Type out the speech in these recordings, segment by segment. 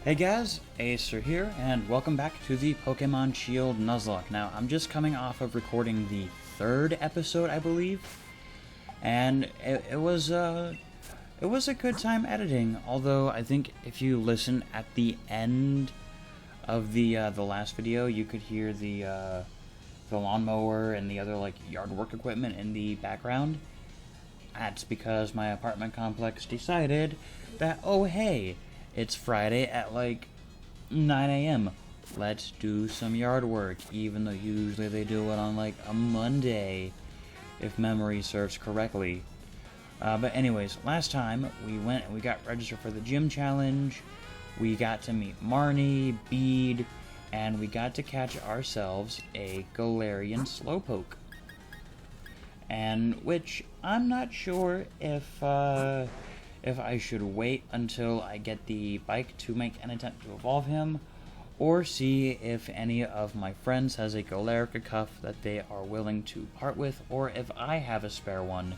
Hey guys, Acer here, and welcome back to the Pokemon Shield Nuzlocke. Now, I'm just coming off of recording the third episode, I believe, and it was a good time editing. Although I think if you listen at the end of the last video, you could hear the lawnmower and the other like yard work equipment in the background. That's because my apartment complex decided that, oh hey, it's Friday at like 9 a.m. Let's do some yard work, even though usually they do it on like a Monday, if memory serves correctly. But anyways, last time we went and we got registered for the gym challenge. We got to meet Marnie, Bede, and we got to catch ourselves a Galarian Slowpoke. And which I'm not sure if I should wait until I get the bike to make an attempt to evolve him, or see if any of my friends has a Galarica Cuff that they are willing to part with, or if I have a spare one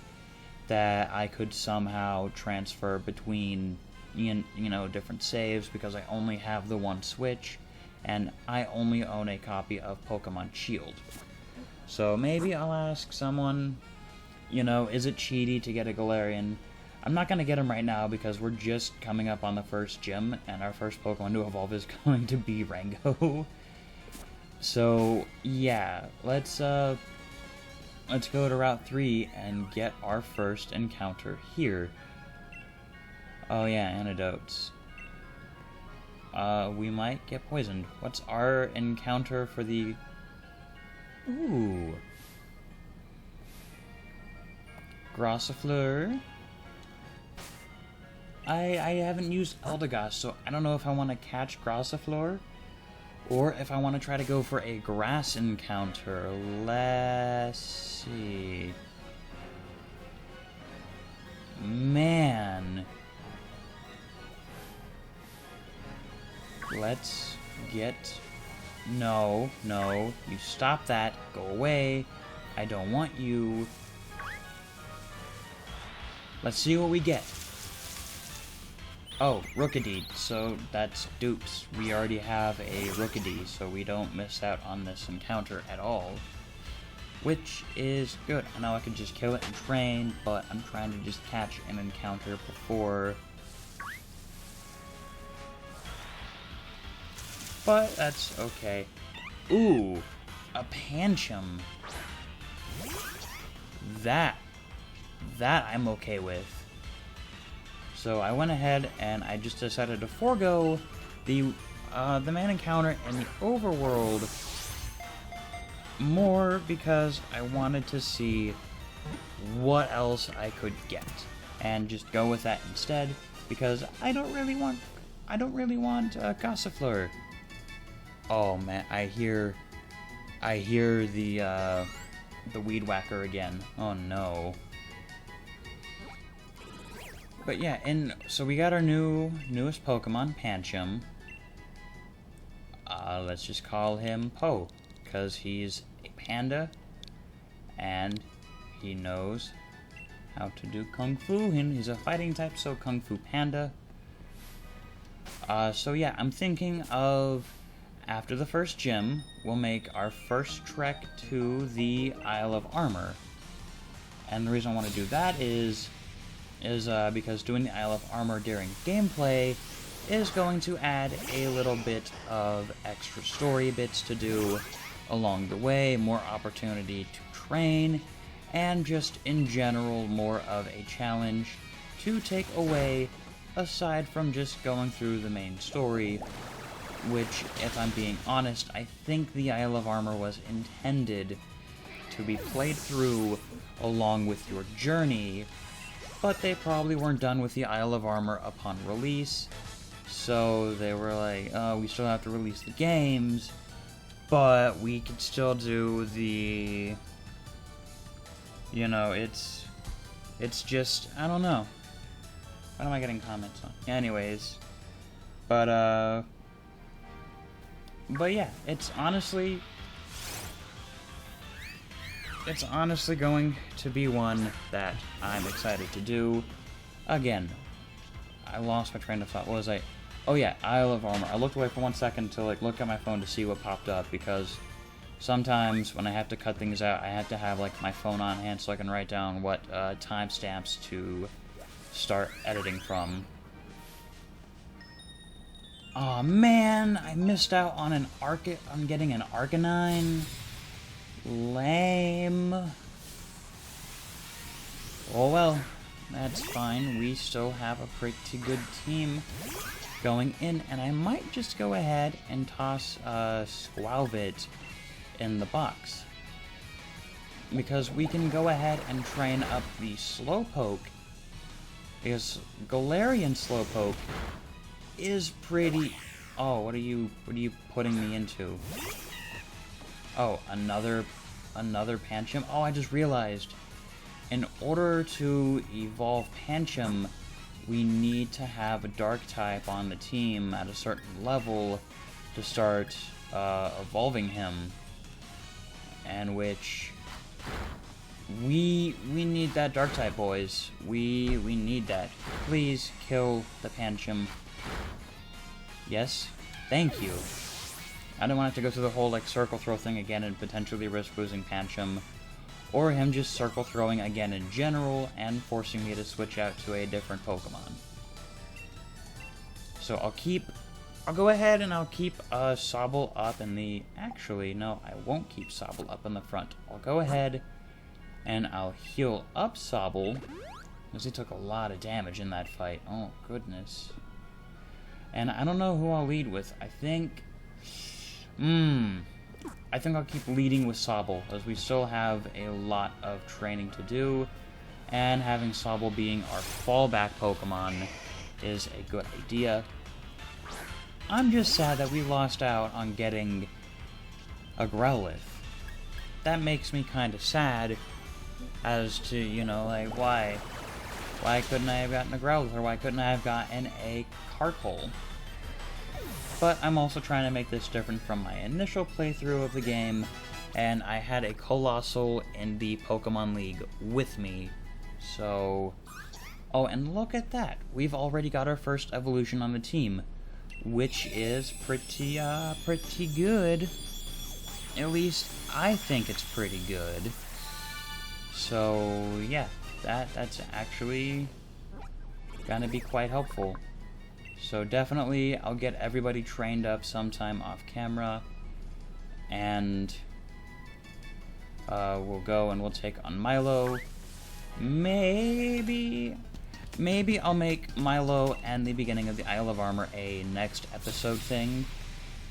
that I could somehow transfer between you know different saves, because I only have the one Switch and I only own a copy of Pokemon Shield. So maybe I'll ask someone, is it cheaty to get a Galarian? I'm not going to get him right now because we're just coming up on the first gym, and our first Pokemon to evolve is going to be Rango. So, yeah, let's go to Route 3 and get our first encounter here. Oh yeah, antidotes. We might get poisoned. What's our encounter for the... Ooh. Grossifleur. I haven't used Eldegoss, so I don't know if I want to catch Grossifleur or if I want to try to go for a grass encounter. Let's see. Man. Let's get... No, you stop that. Go away. I don't want you. Let's see what we get. Oh, Rookidee, so that's dupes. We already have a Rookidee, so we don't miss out on this encounter at all. Which is good. I know I could just kill it and train, but I'm trying to just catch an encounter before... But that's okay. Ooh, a Pancham. That I'm okay with. So I went ahead and I just decided to forego the main encounter in the overworld more because I wanted to see what else I could get and just go with that instead, because I don't really want Gossifleur. Oh man, I hear the Weed Whacker again. Oh no. But yeah, so we got our newest Pokemon, Pancham. Let's just call him Po, because he's a panda, and he knows how to do Kung Fu. He's a fighting type, so Kung Fu Panda. So yeah, I'm thinking of, after the first gym, we'll make our first trek to the Isle of Armor. And the reason I want to do that is because doing the Isle of Armor during gameplay is going to add a little bit of extra story bits to do along the way, more opportunity to train, and just in general more of a challenge to take away, aside from just going through the main story, which, if I'm being honest, I think the Isle of Armor was intended to be played through along with your journey, but they probably weren't done with the Isle of Armor upon release, so they were like, oh, we still have to release the games, but we could still do the... it's just, I don't know. What am I getting comments on? Anyways, but yeah, it's honestly going to be one that I'm excited to do. Again, I lost my train of thought. What was I? Oh yeah, Isle of Armor. I looked away for 1 second to like look at my phone to see what popped up, because sometimes when I have to cut things out, I have to have like my phone on hand so I can write down what timestamps to start editing from. Aw, man, I missed out on on getting an Arcanine. Lame. Oh well, that's fine. We still have a pretty good team going in, and I might just go ahead and toss Squalvit in the box, because we can go ahead and train up the Slowpoke, because Galarian Slowpoke is pretty... Oh, what are you putting me into? Oh, another Pancham? Oh, I just realized, in order to evolve Pancham, we need to have a Dark type on the team at a certain level to start evolving him, and which we need that Dark type, boys. We need that. Please kill the Pancham. Yes, thank you. I don't want to have to go through the whole like circle throw thing again and potentially risk losing Pancham, or him just circle throwing again in general and forcing me to switch out to a different Pokemon. So I'll go ahead and I'll keep Sobble up in the... Actually, no, I won't keep Sobble up in the front. I'll go ahead and I'll heal up Sobble, because he took a lot of damage in that fight. Oh, goodness. And I don't know who I'll lead with. I think I'll keep leading with Sobble, as we still have a lot of training to do, and having Sobble being our fallback Pokemon is a good idea. I'm just sad that we lost out on getting a Growlithe. That makes me kind of sad as to, you know, like, why couldn't I have gotten a Growlithe, or why couldn't I have gotten a Carkol? But I'm also trying to make this different from my initial playthrough of the game, and I had a Colossal in the Pokemon League with me, so... Oh, and look at that! We've already got our first evolution on the team, which is pretty good. At least I think it's pretty good. So, yeah, that's actually gonna be quite helpful. So definitely, I'll get everybody trained up sometime off camera, and we'll go and we'll take on Milo. Maybe I'll make Milo and the beginning of the Isle of Armor a next episode thing.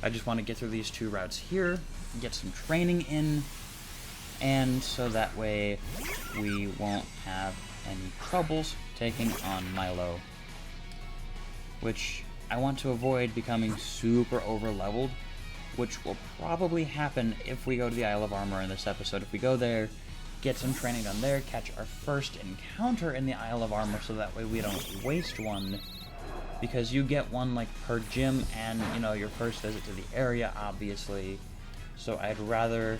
I just want to get through these 2 routes here, get some training in, and so that way we won't have any troubles taking on Milo. Which I want to avoid becoming super over-leveled, which will probably happen if we go to the Isle of Armor in this episode. If we go there, get some training done there, catch our first encounter in the Isle of Armor, so that way we don't waste one, because you get one like per gym and, you know, your first visit to the area, obviously. So I'd rather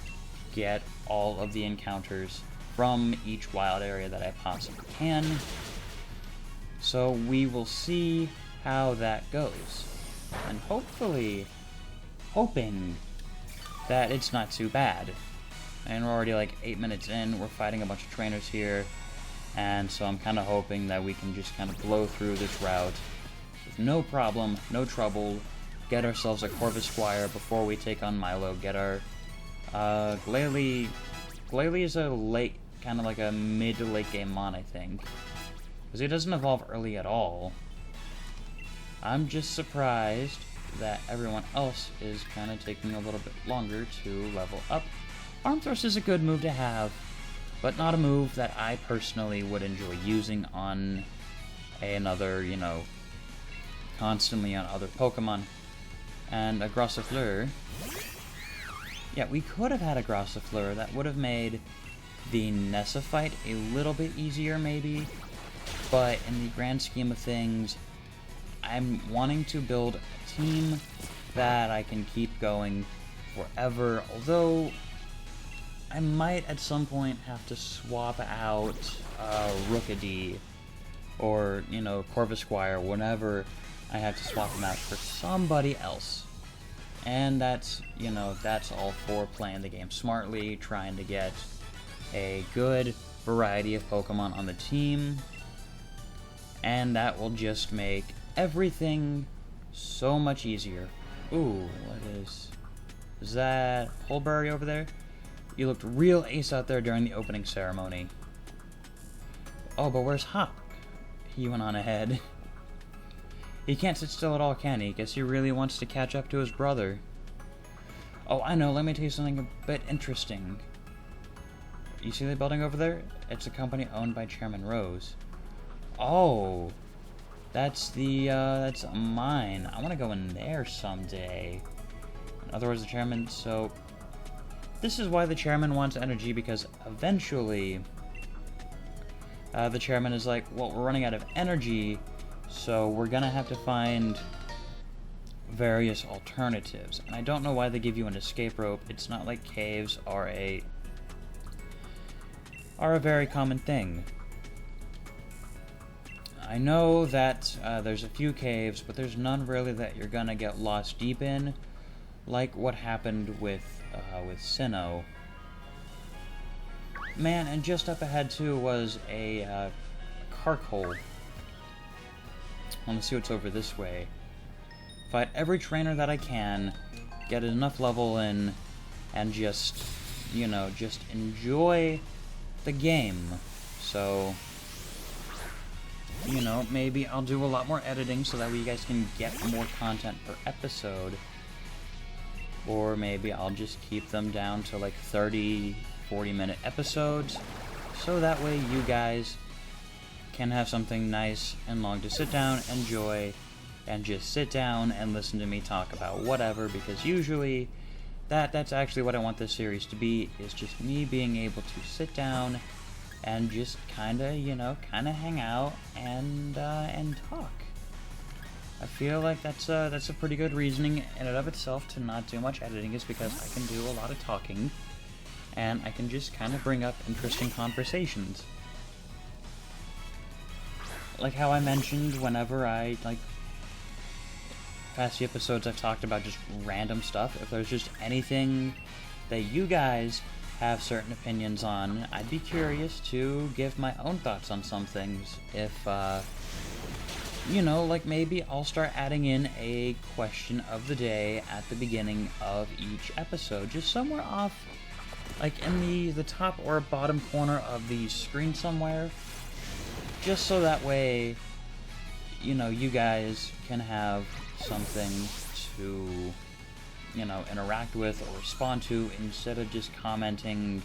get all of the encounters from each wild area that I possibly can. So we will see how that goes, and hoping that it's not too bad. And we're already like 8 minutes in, we're fighting a bunch of trainers here, and so I'm kind of hoping that we can just kind of blow through this route with no problem, no trouble, get ourselves a Corvisquire before we take on Milo, get our Glalie is a late, kind of like a mid to late game mon, I think, because he doesn't evolve early at all. I'm just surprised that everyone else is kind of taking a little bit longer to level up. Arm Thrust is a good move to have, but not a move that I personally would enjoy using on another, you know, constantly on other Pokemon. And a Gossifleur. Yeah, we could have had a Gossifleur. That would have made the Nessa fight a little bit easier, maybe. But in the grand scheme of things, I'm wanting to build a team that I can keep going forever, although I might at some point have to swap out Rookidee or, you know, Corvisquire whenever I have to swap them out for somebody else. And that's, you know, that's all for playing the game smartly, trying to get a good variety of Pokemon on the team. And that will just make everything so much easier. Ooh, what is that Holberry over there? You looked real ace out there during the opening ceremony. Oh, but where's Hop? He went on ahead. He can't sit still at all, can he? Guess he really wants to catch up to his brother. Oh, I know. Let me tell you something a bit interesting. You see the building over there? It's a company owned by Chairman Rose. Oh, that's a mine. I want to go in there someday. In other words, the chairman, so this is why the chairman wants energy, because eventually the chairman is like, well, we're running out of energy, so we're gonna have to find various alternatives. And I don't know why they give you an escape rope. It's not like caves are a very common thing. I know that there's a few caves, but there's none really that you're gonna get lost deep in, like what happened with Sinnoh. Man, and just up ahead too was a Carkol. I want to see what's over this way. Fight every trainer that I can, get enough level in, and just, you know, just enjoy the game. So, you know, maybe I'll do a lot more editing so that way you guys can get more content per episode. Or maybe I'll just keep them down to like 30, 40-minute episodes, so that way you guys can have something nice and long to sit down, enjoy, and just sit down and listen to me talk about whatever, because usually that's actually what I want this series to be, is just me being able to sit down and just kinda, you know, hang out and talk. I feel like that's a pretty good reasoning in and of itself to not do much editing, is because I can do a lot of talking, and I can just kind of bring up interesting conversations. Like how I mentioned whenever I, like, past few episodes I've talked about just random stuff. If there's just anything that you guys have certain opinions on, I'd be curious to give my own thoughts on some things. If, you know, like maybe I'll start adding in a question of the day at the beginning of each episode, just somewhere off, like in the top or bottom corner of the screen somewhere, just so that way, you know, you guys can have something to, you know, interact with or respond to, instead of just commenting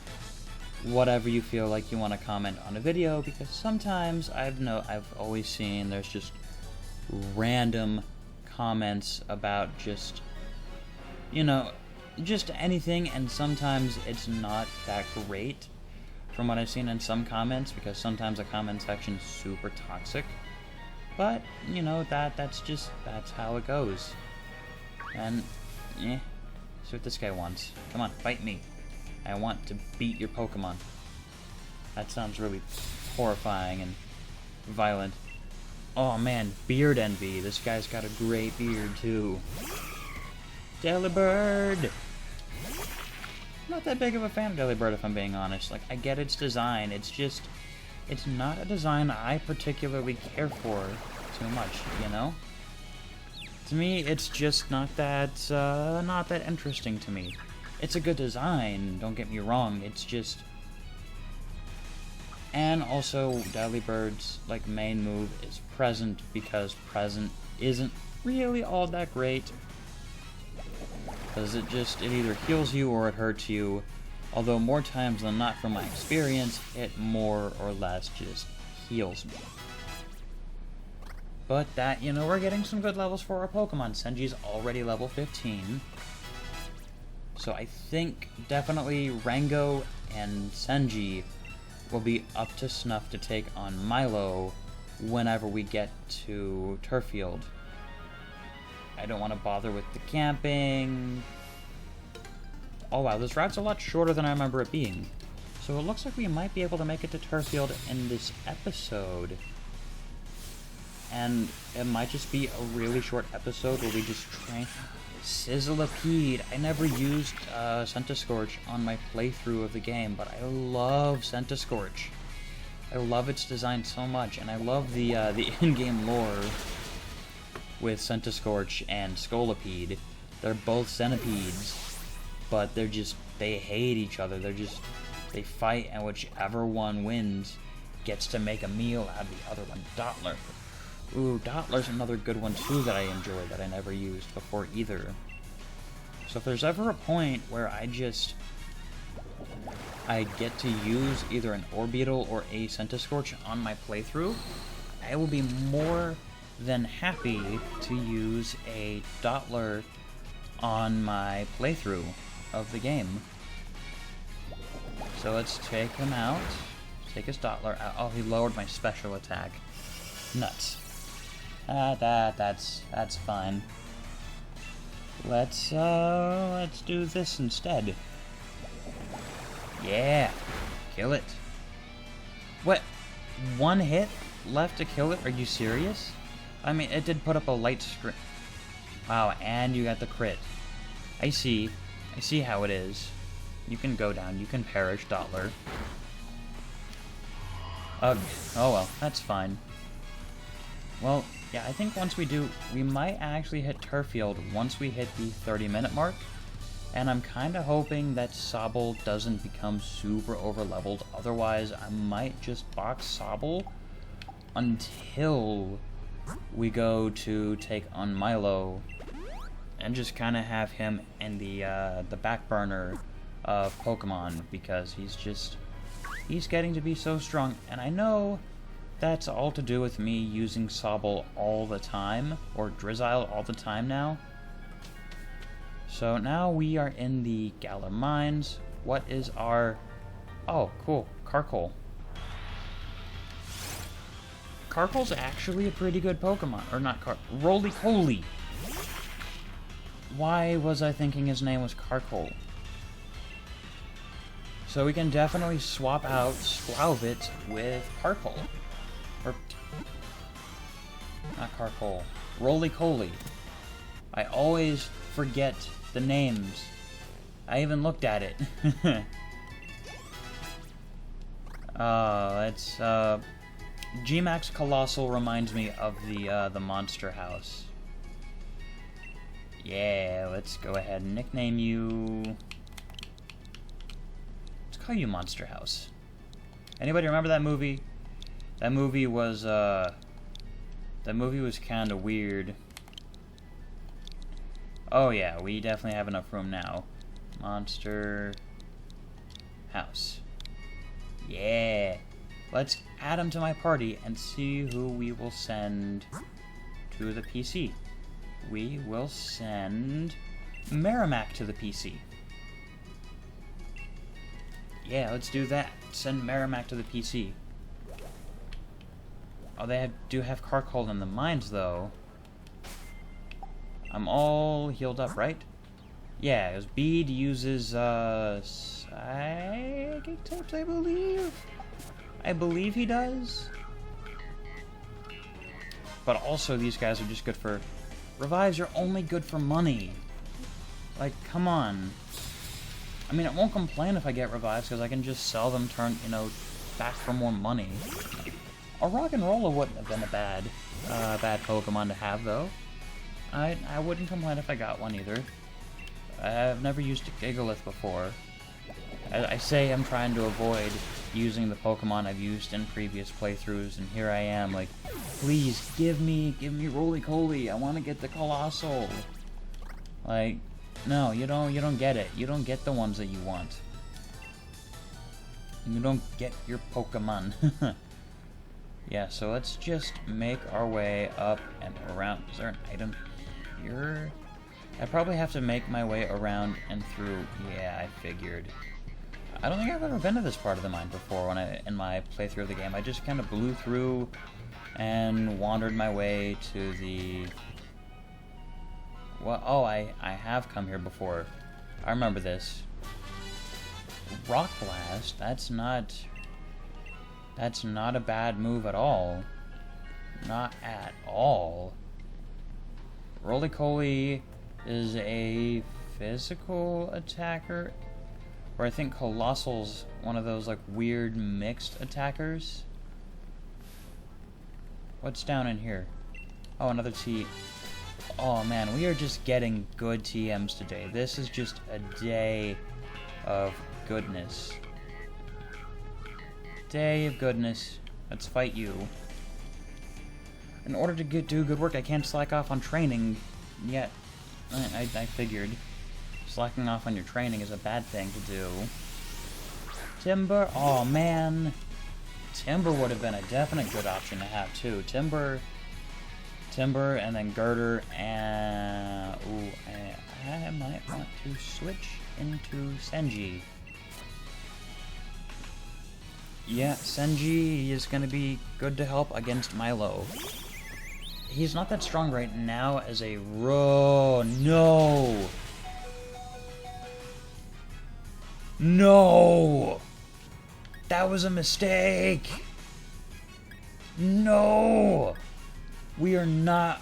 whatever you feel like you want to comment on a video, because sometimes I've always seen there's just random comments about just, you know, just anything, and sometimes it's not that great from what I've seen in some comments, because sometimes the comment section is super toxic. But, you know, that's how it goes. And, see what this guy wants. Come on, fight me. I want to beat your Pokemon. That sounds really horrifying and violent. Oh man, beard envy. This guy's got a great beard too. Delibird! Not that big of a fan of Delibird, if I'm being honest. Like, I get its design, it's just, it's not a design I particularly care for too much, you know? To me, it's just not that interesting to me. It's a good design, don't get me wrong, it's just... And also, Delibird's, like, main move is Present, because Present isn't really all that great. Because it either heals you or it hurts you. Although more times than not, from my experience, it more or less just heals me. But that, you know, we're getting some good levels for our Pokemon. Senji's already level 15. So I think definitely Rango and Senji will be up to snuff to take on Milo whenever we get to Turffield. I don't want to bother with the camping. Oh wow, this route's a lot shorter than I remember it being. So it looks like we might be able to make it to Turffield in this episode. and it might just be a really short episode where we just train. Sizzleipede. I never used Centiskorch on my playthrough of the game, but I love Centiskorch. I love its design so much, and I love the in-game lore with Centiskorch and Scolipede. They're both centipedes, but they hate each other. They fight, and whichever one wins gets to make a meal out of the other one. Dottler. Ooh, Dottler's another good one too that I enjoy that I never used before either. So if there's ever a point where I get to use either an Orbeetle or a Centiskorch on my playthrough, I will be more than happy to use a Dottler on my playthrough of the game. So let's take him out. Take his Dottler out. Oh, he lowered my special attack. Nuts. That's fine. Let's do this instead. Yeah, kill it. What? One hit left to kill it? Are you serious? I mean, it did put up a light screen. Wow, and you got the crit. I see how it is. You can go down. You can perish, Dottler. Ugh. Oh well, that's fine. Well, yeah, I think once we might actually hit TURFFIELD once we hit the 30-minute mark. And I'm kind of hoping that Sobble doesn't become super over-leveled. Otherwise, I might just box Sobble until we go to take on Milo. And just kind of have him in the back burner of Pokemon. Because he's getting to be so strong. And I know that's all to do with me using Sobble all the time, or Drizzile all the time now. So now we are in the Galar Mines. What is our... Oh, cool. Carkol. Carkol's actually a pretty good Pokemon. Or not Roly-Poly. Why was I thinking his name was Carkol? So we can definitely swap out Skwovet with Carkol. Or... Not Carkol. Roly-Poly. I always forget the names. I even looked at it. It's G-Max Colossal reminds me of the Monster House. Yeah, let's go ahead and nickname you. Let's call you Monster House. Anybody remember that movie? That movie was kind of weird. Oh yeah, we definitely have enough room now. Monster House. Yeah. Let's add him to my party and see who we will send to the PC. We will send Merrimack to the PC. Yeah, let's do that. Send Merrimack to the PC. Oh, they do have Carkol in the mines, though. I'm all healed up, right? Yeah, because Bead uses, Psychic Tips, I believe? I believe he does. But also, these guys are just good for... Revives are only good for money. Like, come on. I mean, I won't complain if I get revives, because I can just sell them, back for more money. A Rock and Roller wouldn't have been a bad Pokemon to have, though. I wouldn't complain if I got one, either. I've never used a Gigalith before. I say I'm trying to avoid using the Pokemon I've used in previous playthroughs, and here I am, like, please, give me Roly-Poly, I want to get the Colossal. Like, no, you don't get it. You don't get the ones that you want. You don't get your Pokemon. Yeah, so let's just make our way up and around. Is there an item here? I probably have to make my way around and through. Yeah, I figured. I don't think I've ever been to this part of the mine before in my playthrough of the game. I just kind of blew through and wandered my way to the... Well, oh, I have come here before. I remember this. Rock Blast, that's not a bad move at all. Not at all. Roly-Coly is a physical attacker. Or I think Colossal's one of those, like, weird mixed attackers. What's down in here? Oh, another T. Oh, man, we are just getting good TMs today. This is just a day of goodness. Day of goodness. Let's fight you. In order to do good work, I can't slack off on training yet. I figured. Slacking off on your training is a bad thing to do. Timber, oh man. Timber would have been a definite good option to have too. Timber, and then Girder, and... Ooh, I might want to switch into Senji. Yeah, Senji is going to be good to help against Milo. He's not that strong right now as a No! No! That was a mistake! No! We are not...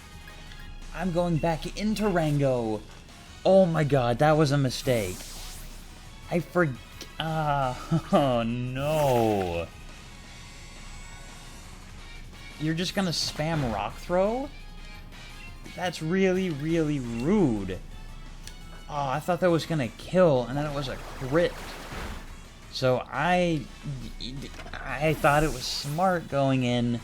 I'm going back into Rango. Oh my god, that was a mistake. I forgot... oh no. You're just gonna spam Rock Throw? That's really, really rude. Oh, I thought that was gonna kill, and then it was a crit. So I thought it was smart going in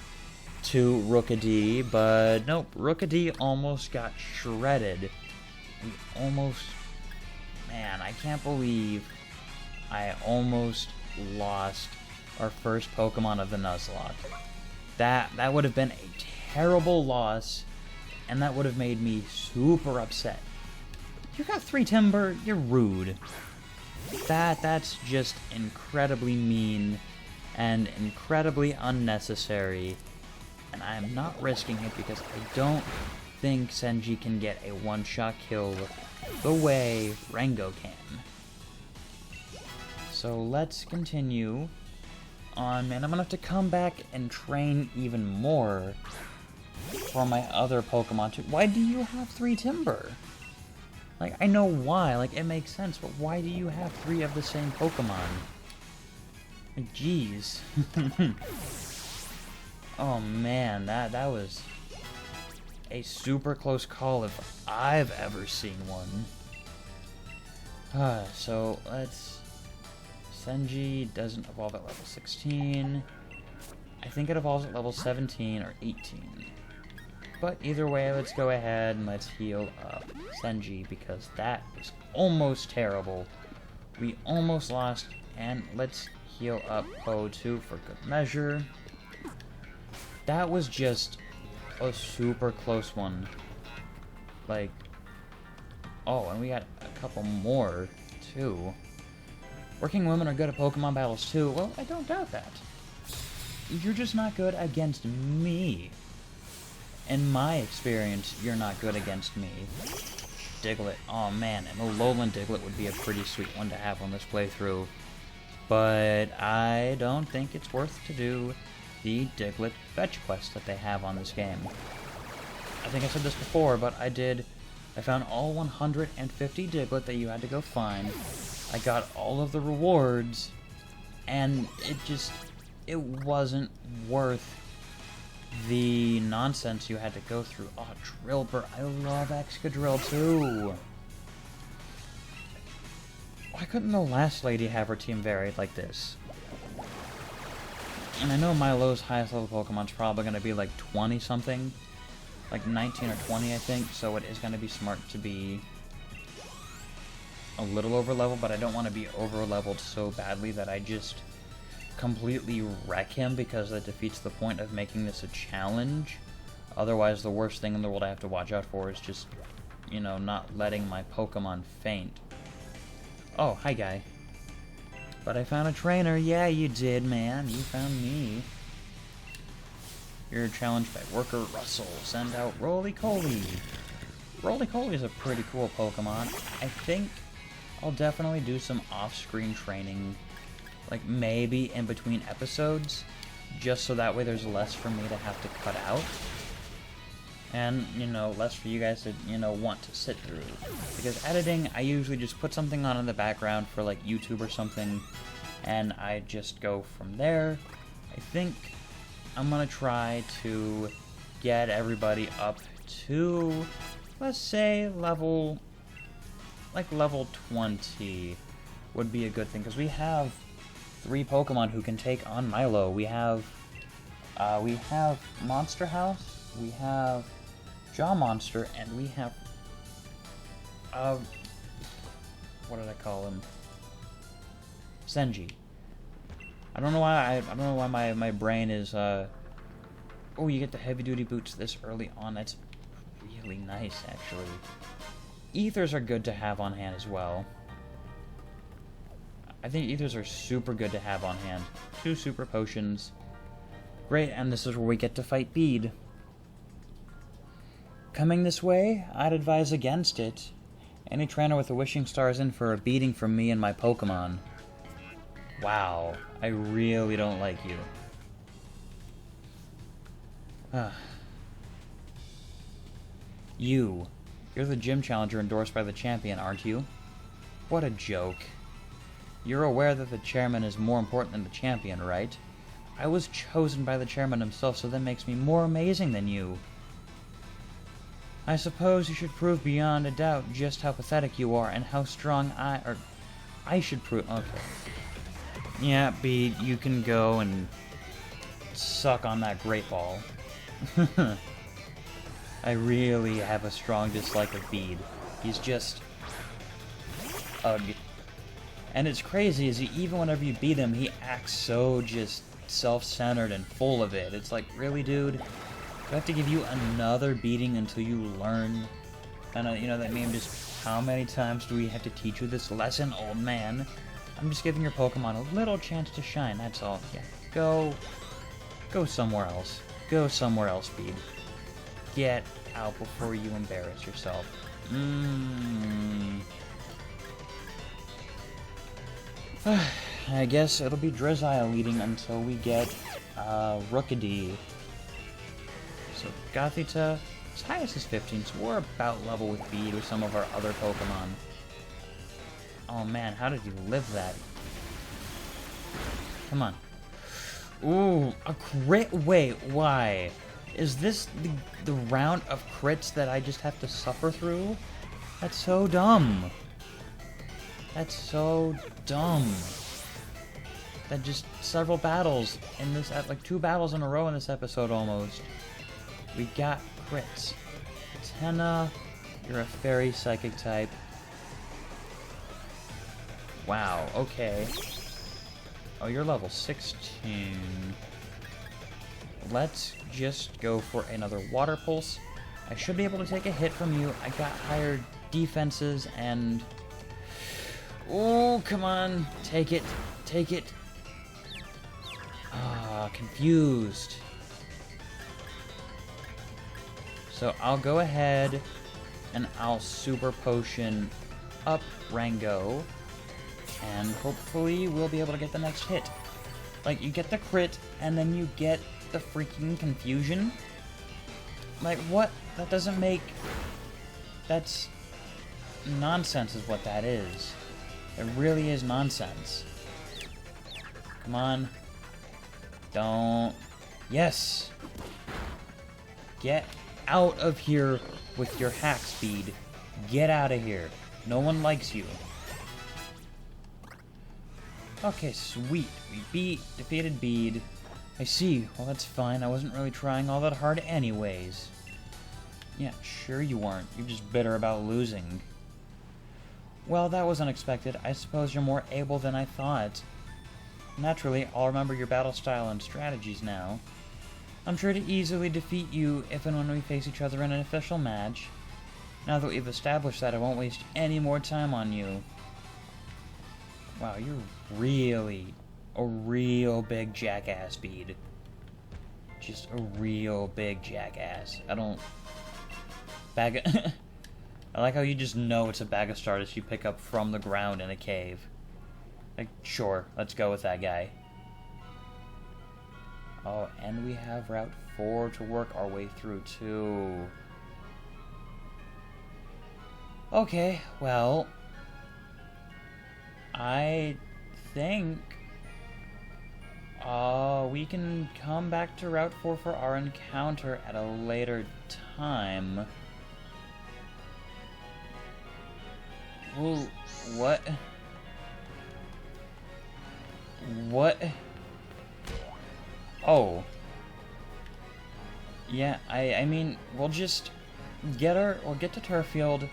to Rookidee, but nope, Rookidee almost got shredded. We almost... Man, I can't believe I almost lost our first Pokemon of the Nuzlocke. That would have been a terrible loss, and that would have made me super upset. You got 3 Timber, you're rude. That's just incredibly mean and incredibly unnecessary, and I am not risking it because I don't think Senji can get a one-shot kill the way Rango can. So let's continue on, man. I'm gonna have to come back and train even more for my other Pokemon too. Why do you have 3 Timber? Like, I know why, like, it makes sense, but why do you have 3 of the same Pokemon? Like, jeez. Oh man, that was a super close call if I've ever seen one. So, let's... Senji doesn't evolve at level 16. I think it evolves at level 17 or 18. But either way, let's go ahead and let's heal up Senji, because that was almost terrible. We almost lost, and let's heal up Po too for good measure. That was just a super close one. Like, oh, and we got a couple more too. Working women are good at Pokemon battles too. Well, I don't doubt that. You're just not good against me. In my experience, you're not good against me. Diglett. Oh man, and a Lowland Diglett would be a pretty sweet one to have on this playthrough. But I don't think it's worth to do the Diglett fetch quest that they have on this game. I think I said this before, but I found all 150 Diglett that you had to go find. I got all of the rewards, and it wasn't worth the nonsense you had to go through. Oh, Drillbur. I love Excadrill too. Why couldn't the last lady have her team varied like this? And I know Milo's highest level Pokemon's probably going to be like 20 something. Like 19 or 20, I think. So it is going to be smart to be a little over level, but I don't want to be over leveled so badly that I just completely wreck him, because that defeats the point of making this a challenge. Otherwise, the worst thing in the world I have to watch out for is just, you know, not letting my Pokemon faint. Oh, hi guy. But I found a trainer. Yeah, you did, man. You found me. You're challenged by Worker Russell. Send out Roly-Coly. Roly-Coly is a pretty cool Pokemon. I think I'll definitely do some off-screen training, like maybe in between episodes, just so that way there's less for me to have to cut out. And, you know, less for you guys to, you know, want to sit through. Because editing, I usually just put something on in the background for, like, YouTube or something, and I just go from there. I think I'm gonna try to get everybody up to, let's say, level 20 would be a good thing, because we have 3 Pokemon who can take on Milo. We have Monster House, we have Jaw Monster, and we have, what did I call him? Senji. I don't know why my brain is, oh, you get the heavy-duty boots this early on. That's really nice, actually. Ethers are good to have on hand as well. I think Ethers are super good to have on hand. 2 super potions. Great, and this is where we get to fight Bede. Coming this way, I'd advise against it. Any trainer with a wishing star is in for a beating from me and my Pokemon. Wow, I really don't like you. You're the gym challenger endorsed by the champion, aren't you? What a joke. You're aware that the chairman is more important than the champion, right? I was chosen by the chairman himself, so that makes me more amazing than you. I suppose you should prove beyond a doubt just how pathetic you are and how strong I should prove. Okay. Yeah, Bede, you can go and suck on that Great Ball. I really have a strong dislike of Bede. He's just ugh. And it's crazy, is even whenever you beat him, he acts so just self-centered and full of it. It's like, really, dude? Do I have to give you another beating until you learn? And you know that meme, just how many times do we have to teach you this lesson, old man? I'm just giving your Pokemon a little chance to shine, that's all. Yeah, go somewhere else. Go somewhere else, Bede. Get out before you embarrass yourself. I guess it'll be Drizzile leading until we get Rookidee. So Gothita, his highest is 15, so we're about level with Bede with some of our other Pokemon. Oh man, how did you live that? Come on. Ooh, a crit? Wait, why? Is this the round of crits that I just have to suffer through? That's so dumb. That's so dumb. That just several battles in this, like 2 battles in a row in this episode almost. We got crits. Tenna, you're a fairy psychic type. Wow, okay. Oh, you're level 16. Let's just go for another Water Pulse. I should be able to take a hit from you. I got higher defenses and... Oh, come on. Take it. Take it. Ah, confused. So I'll go ahead and I'll Super Potion up Rango. And hopefully we'll be able to get the next hit. Like, you get the crit, and then you get the freaking confusion? Like, what? That doesn't make... That's... nonsense is what that is. It really is nonsense. Come on. Don't... Yes! Get out of here with your hack speed. Get out of here. No one likes you. Okay, sweet. We defeated Bede. I see. Well, that's fine. I wasn't really trying all that hard anyways. Yeah, sure you weren't. You're just bitter about losing. Well, that was unexpected. I suppose you're more able than I thought. Naturally, I'll remember your battle style and strategies now. I'm sure to easily defeat you if and when we face each other in an official match. Now that we've established that, I won't waste any more time on you. Wow, you're really a real big jackass, Bede. Just a real big jackass. I don't... I like how you just know it's a bag of Stardust you pick up from the ground in a cave. Like, sure, let's go with that guy. Oh, and we have Route 4 to work our way through, too. Okay, well, I think we can come back to Route 4 for our encounter at a later time. Ooh, what? What? Oh. Yeah, I mean, we'll just we'll get to Turffield,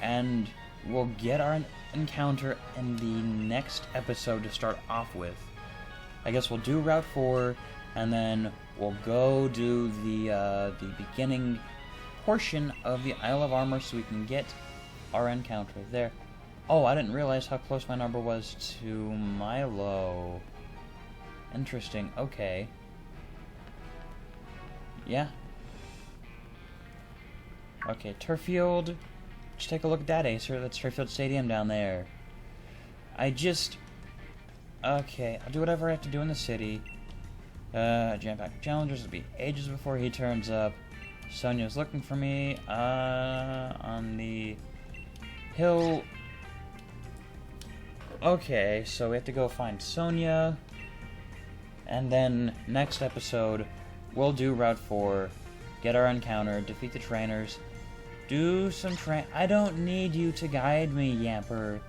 and we'll get our encounter in the next episode to start off with. I guess we'll do Route 4, and then we'll go do the beginning portion of the Isle of Armor so we can get our encounter there. Oh, I didn't realize how close my number was to Milo. Interesting, okay. Yeah. Okay, Turffield. Just take a look at that, Acer. That's Turffield Stadium down there. Okay, I'll do whatever I have to do in the city. Jam-packed challengers. It'll be ages before he turns up. Sonia's looking for me. On the hill. Okay, so we have to go find Sonia. And then, next episode, we'll do Route 4. Get our encounter. Defeat the trainers. Do some I don't need you to guide me, Yamper.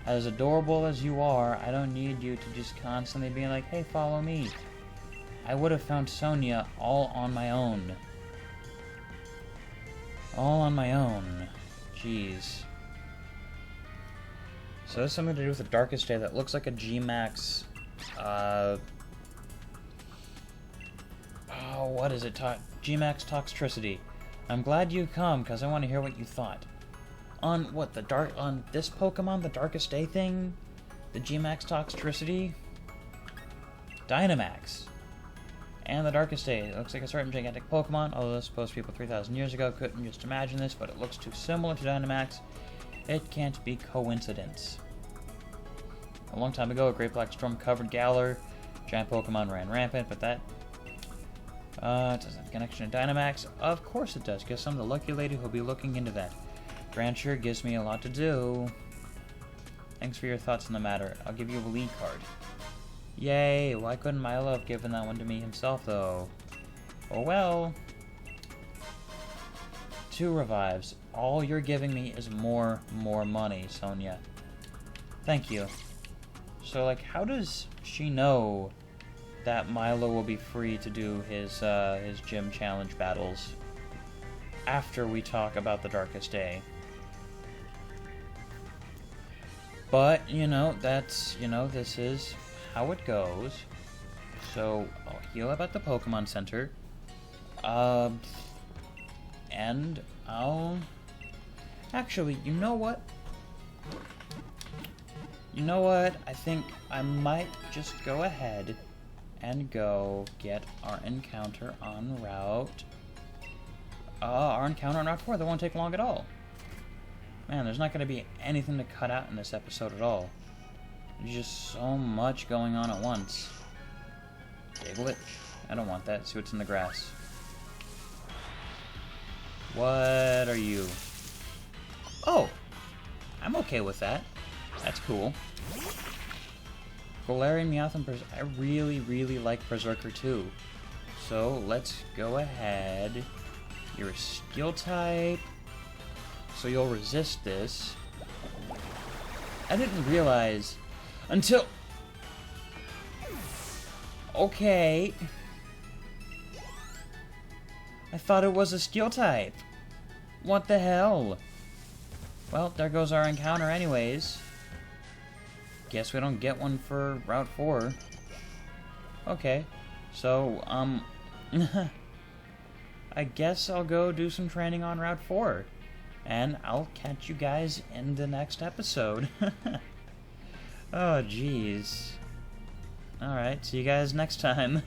As adorable as you are, I don't need you to just constantly be like, hey, follow me. I would have found Sonia all on my own. All on my own. Jeez. So there's something to do with the Darkest Day that looks like a G-Max, oh, what is it? G-Max Toxtricity. I'm glad you come, because I want to hear what you thought. On what, on this Pokemon, the Darkest Day thing? The G-Max Toxtricity? Dynamax. And the Darkest Day. It looks like a certain gigantic Pokemon, although suppose people 3,000 years ago couldn't just imagine this, but it looks too similar to Dynamax. It can't be coincidence. A long time ago, a Great Black Storm covered Galar. Giant Pokemon ran rampant, but that doesn't have a connection to Dynamax. Of course it does. Guess I'm the lucky lady who'll be looking into that. Grant sure gives me a lot to do. Thanks for your thoughts on the matter. I'll give you a lead card. Yay! Why couldn't Milo have given that one to me himself, though? Oh well. 2 revives. All you're giving me is more money, Sonia. Thank you. So, like, how does she know that Milo will be free to do his gym challenge battles after we talk about the Darkest Day? But, you know, that's, you know, this is how it goes. So, I'll heal up at the Pokemon Center. And I'll... Actually, you know what? You know what? I think I might just go ahead and go get our encounter on Route... our encounter on Route 4. That won't take long at all. Man, there's not going to be anything to cut out in this episode at all. There's just so much going on at once. Diglett? I don't want that. See what's in the grass. What are you? Oh! I'm okay with that. That's cool. Galarian, Meowth, and I really like Berserker too. So, let's go ahead. You're a Steel type. So you'll resist this. I didn't realize until... Okay. I thought it was a Steel type. What the hell? Well, there goes our encounter anyways. Guess we don't get one for Route 4. Okay. So, I guess I'll go do some training on Route 4. And I'll catch you guys in the next episode. Oh, jeez. Alright, see you guys next time.